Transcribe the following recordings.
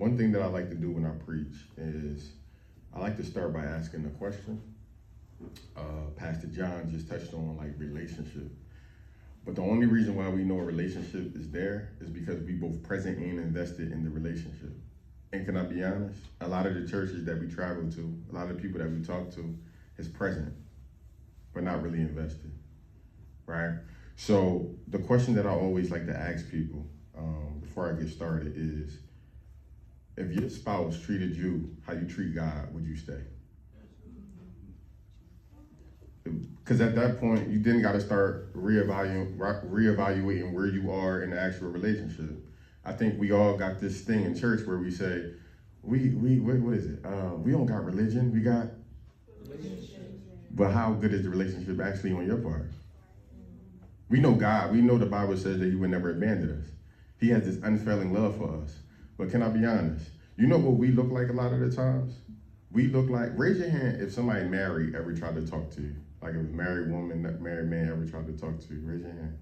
One thing that I like to do when I preach is I like to start by asking a question. Pastor John just touched on like relationship. But the only reason why we know a relationship is there is because we both present and invested in the relationship. And can I be honest? A lot of the churches that we travel to, a lot of the people that we talk to is present, but not really invested, right? So the question that I always like to ask people before I get started is, if your spouse treated you how you treat God, would you stay? Because at that point, you then got to start reevaluating where you are in the actual relationship. I think we all got this thing in church where we say, what is it? We don't got religion, we got relationship. But how good is the relationship actually on your part? We know God. We know the Bible says that he would never abandon us. He has this unfailing love for us. But can I be honest? You know what we look like a lot of the times? We look like, raise your hand if somebody married ever tried to talk to you. Like if a married woman, married man ever tried to talk to you, raise your hand.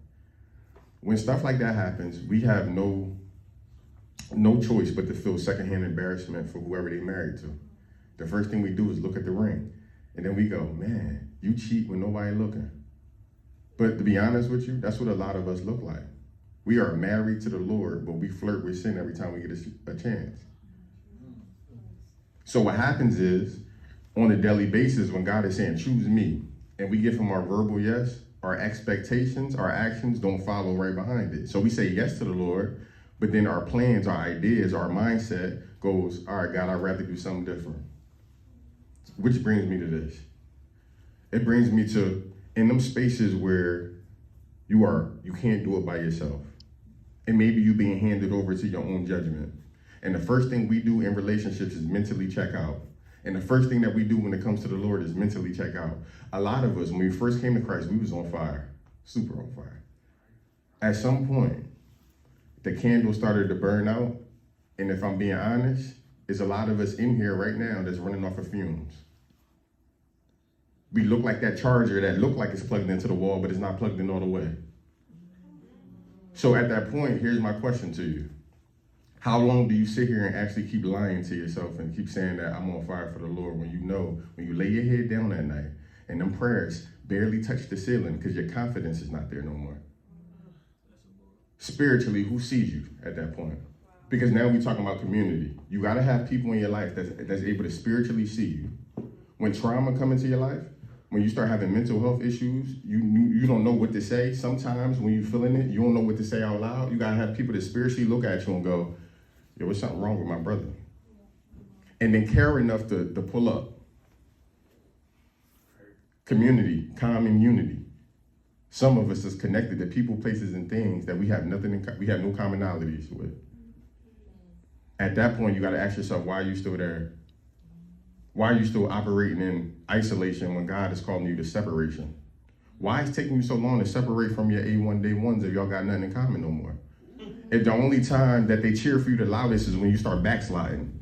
When stuff like that happens, we have no choice but to feel secondhand embarrassment for whoever they married to. The first thing we do is look at the ring. And then we go, man, you cheat when nobody looking. But to be honest with you, that's what a lot of us look like. We are married to the Lord, but we flirt with sin every time we get a chance. So what happens is, on a daily basis, when God is saying, choose me, and we give him our verbal yes, our expectations, our actions don't follow right behind it. So we say yes to the Lord, but then our plans, our ideas, our mindset goes, all right, God, I'd rather do something different. Which brings me to this. It brings me to, in them spaces where you can't do it by yourself. And maybe you being handed over to your own judgment. And the first thing we do in relationships is mentally check out. And the first thing that we do when it comes to the Lord is mentally check out. A lot of us, when we first came to Christ, we was on fire, super on fire. At some point, the candle started to burn out. And if I'm being honest, there's a lot of us in here right now that's running off of fumes. We look like that charger that looked like it's plugged into the wall, but it's not plugged in all the way. So at that point, here's my question to you. How long do you sit here and actually keep lying to yourself and keep saying that I'm on fire for the Lord when you know, when you lay your head down that night and them prayers barely touch the ceiling because your confidence is not there no more? Spiritually, who sees you at that point? Because now we're talking about community. You got to have people in your life that's able to spiritually see you. When trauma comes into your life, when you start having mental health issues, you don't know what to say. Sometimes when you're feeling it, you don't know what to say out loud. You got to have people that spiritually look at you and go, there was something wrong with my brother. And then care enough to pull up. Community, common unity. Some of us is connected to people, places, and things that we have no commonalities with. At that point, you got to ask yourself, why are you still there? Why are you still operating in isolation when God is calling you to separation? Why is it taking you so long to separate from your A1 day ones if y'all got nothing in common no more? If the only time that they cheer for you the loudest is when you start backsliding.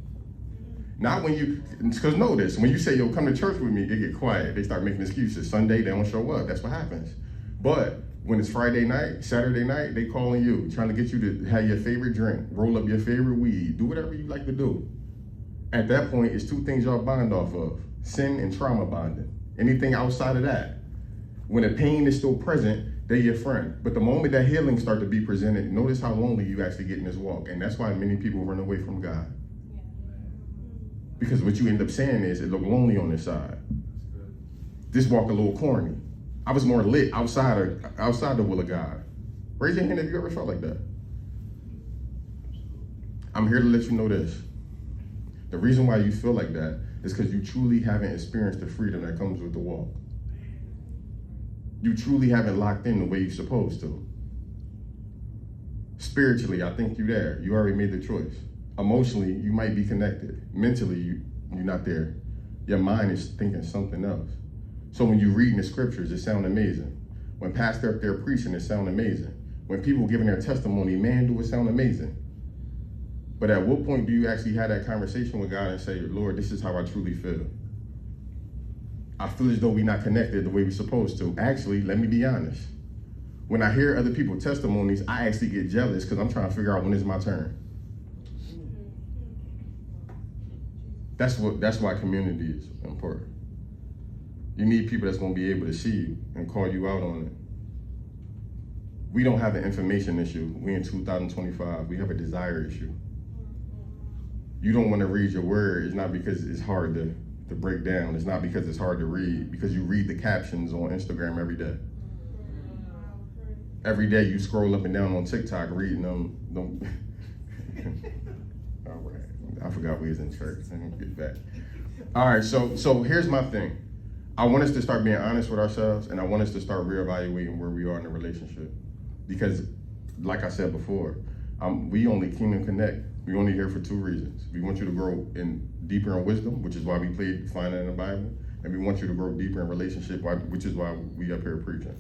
Not when you, because notice, when you say, yo, come to church with me, it get quiet. They start making excuses. Sunday, they don't show up. That's what happens. But when it's Friday night, Saturday night, they calling you, trying to get you to have your favorite drink, roll up your favorite weed, do whatever you like to do. At that point, it's two things y'all bond off of, sin and trauma bonding. Anything outside of that, when the pain is still present, they're your friend. But the moment that healing starts to be presented, notice how lonely you actually get in this walk. And that's why many people run away from God. Because what you end up saying is, it look lonely on this side. This walk a little corny. I was more lit outside the will of God. Raise your hand if you ever felt like that. I'm here to let you know this. The reason why you feel like that is because you truly haven't experienced the freedom that comes with the walk. You truly haven't locked in the way you're supposed to. Spiritually, I think you're there. You already made the choice. Emotionally, you might be connected. Mentally, you're not there. Your mind is thinking something else. So when you read in the scriptures, it sounds amazing. When pastor up there preaching, it sounds amazing. When people giving their testimony, man, do it sound amazing. But at what point do you actually have that conversation with God and say, Lord, this is how I truly feel? I feel as though we're not connected the way we're supposed to. Actually, let me be honest. When I hear other people's testimonies, I actually get jealous because I'm trying to figure out when it's my turn. That's why community is important. You need people that's gonna be able to see you and call you out on it. We don't have an information issue. We in 2025, we have a desire issue. You don't want to read your word. It's not because it's hard to break down. It's not because it's hard to read, because you read the captions on Instagram every day. Every day you scroll up and down on TikTok reading them. All right. I forgot we was in church. I didn't get back. All right, so here's my thing. I want us to start being honest with ourselves, and I want us to start reevaluating where we are in the relationship. Because, like I said before, we only Kingdom Connect. We only here for 2 reasons. We want you to grow deeper in wisdom, which is why we find it in the Bible, and we want you to grow deeper in relationship, which is why we up here preaching.